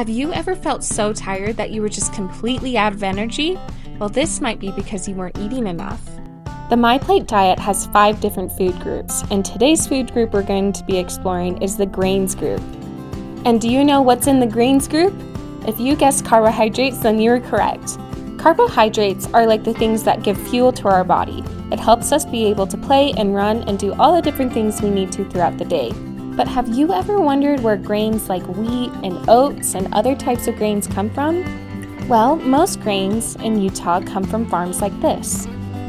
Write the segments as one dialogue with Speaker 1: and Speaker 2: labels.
Speaker 1: Have you ever felt so tired that you were just completely out of energy? Well, this might be because you weren't eating enough. The MyPlate diet has 5 different food groups, and today's food group we're going to be exploring is the grains group. And do you know what's in the grains group? If you guessed carbohydrates, then you're correct. Carbohydrates are like the things that give fuel to our body. It helps us be able to play and run and do all the different things we need to throughout the day. But have you ever wondered where grains like wheat and oats and other types of grains come from? Well, most grains in Utah come from farms like this.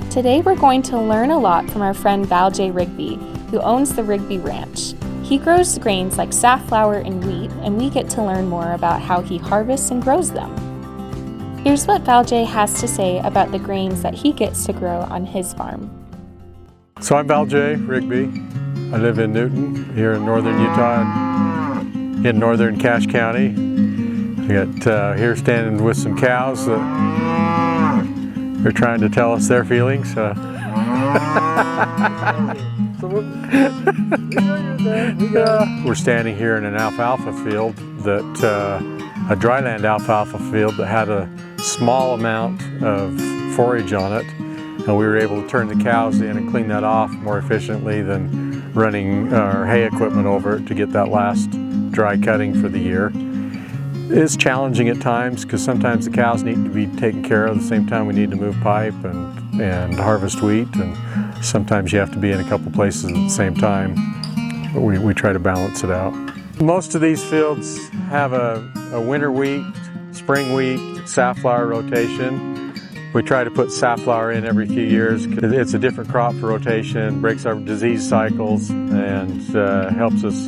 Speaker 1: Today we're going to learn a lot from our friend Val J. Rigby, who owns the Rigby Ranch. He grows grains like safflower and wheat, and we get to learn more about how he harvests and grows them. Here's what Val J. has to say about the grains that he gets to grow on his farm.
Speaker 2: So I'm Val J. Rigby. I live in Newton, here in northern Utah, in northern Cache County. I got here standing with some cows that they're trying to tell us their feelings. We're standing here in an alfalfa field, a dryland alfalfa field that had a small amount of forage on it, and we were able to turn the cows in and clean that off more efficiently than running our hay equipment over it to get that last dry cutting for the year. It's challenging at times because sometimes the cows need to be taken care of at the same time we need to move pipe and harvest wheat, and sometimes you have to be in a couple places at the same time, but we try to balance it out. Most of these fields have a winter wheat, spring wheat, safflower rotation. We try to put safflower in every few years. It's a different crop for rotation, breaks our disease cycles, and helps us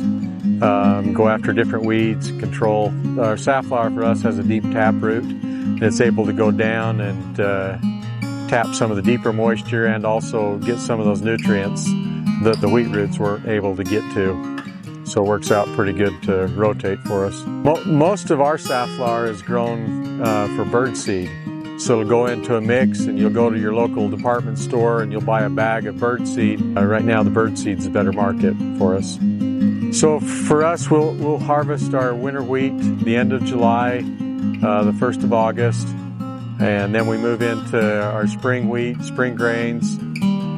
Speaker 2: go after different weeds, control. Our safflower for us has a deep tap root. It's able to go down and tap some of the deeper moisture and also get some of those nutrients that the wheat roots weren't able to get to. So it works out pretty good to rotate for us. Most of our safflower is grown for bird seed. So it'll go into a mix, and you'll go to your local department store and you'll buy a bag of bird seed. Right now the bird seed's a better market for us. So for us, we'll harvest our winter wheat the end of July, the 1st of August, and then we move into our spring wheat, spring grains,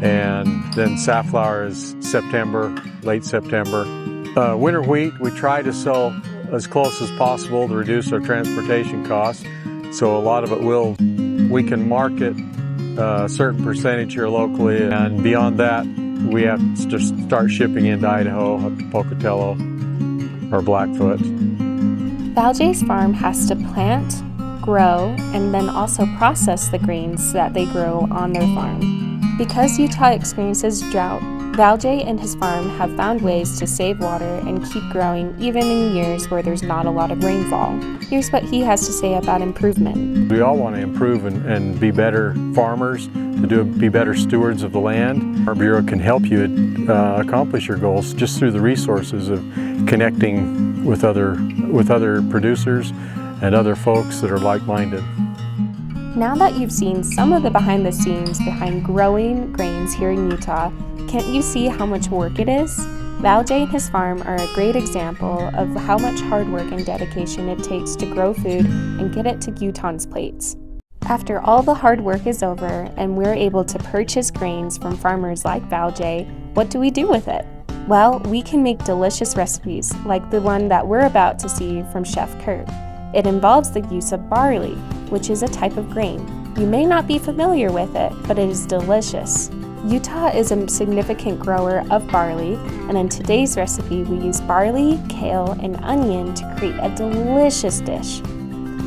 Speaker 2: and then safflower is September, late September. Winter wheat, we try to sell as close as possible to reduce our transportation costs. So a lot of it we can market a certain percentage here locally, and beyond that, we have to just start shipping into Idaho, up to Pocatello or Blackfoot.
Speaker 1: Val J's farm has to plant, grow, and then also process the grains that they grow on their farm. Because Utah experiences drought, Val J and his farm have found ways to save water and keep growing even in years where there's not a lot of rainfall. Here's what he has to say about improvement.
Speaker 2: We all want to improve and be better farmers, be better stewards of the land. Our Bureau can help you accomplish your goals just through the resources of connecting with other producers and other folks that are like-minded.
Speaker 1: Now that you've seen some of the behind the scenes behind growing grains here in Utah, can't you see how much work it is? Val J and his farm are a great example of how much hard work and dedication it takes to grow food and get it to Utahns' plates. After all the hard work is over and we're able to purchase grains from farmers like Val J, what do we do with it? Well, we can make delicious recipes like the one that we're about to see from Chef Kurt. It involves the use of barley, which is a type of grain. You may not be familiar with it, but it is delicious. Utah is a significant grower of barley, and in today's recipe we use barley, kale, and onion to create a delicious dish.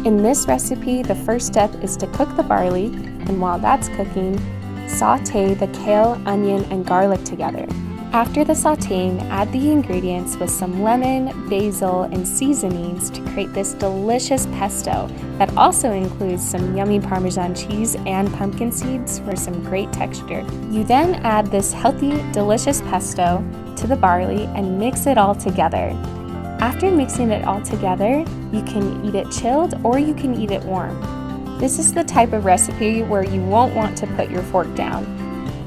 Speaker 1: In this recipe, the first step is to cook the barley, and while that's cooking, sauté the kale, onion, and garlic together. After the sautéing, add the ingredients with some lemon, basil, and seasonings to create this delicious pesto that also includes some yummy Parmesan cheese and pumpkin seeds for some great texture. You then add this healthy, delicious pesto to the barley and mix it all together. After mixing it all together, you can eat it chilled or you can eat it warm. This is the type of recipe where you won't want to put your fork down.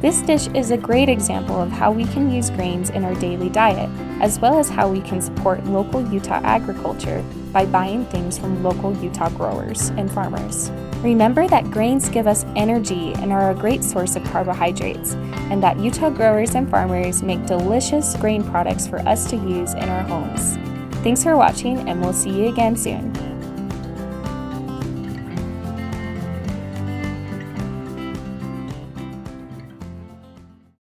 Speaker 1: This dish is a great example of how we can use grains in our daily diet, as well as how we can support local Utah agriculture by buying things from local Utah growers and farmers. Remember that grains give us energy and are a great source of carbohydrates, and that Utah growers and farmers make delicious grain products for us to use in our homes. Thanks for watching, and we'll see you again soon.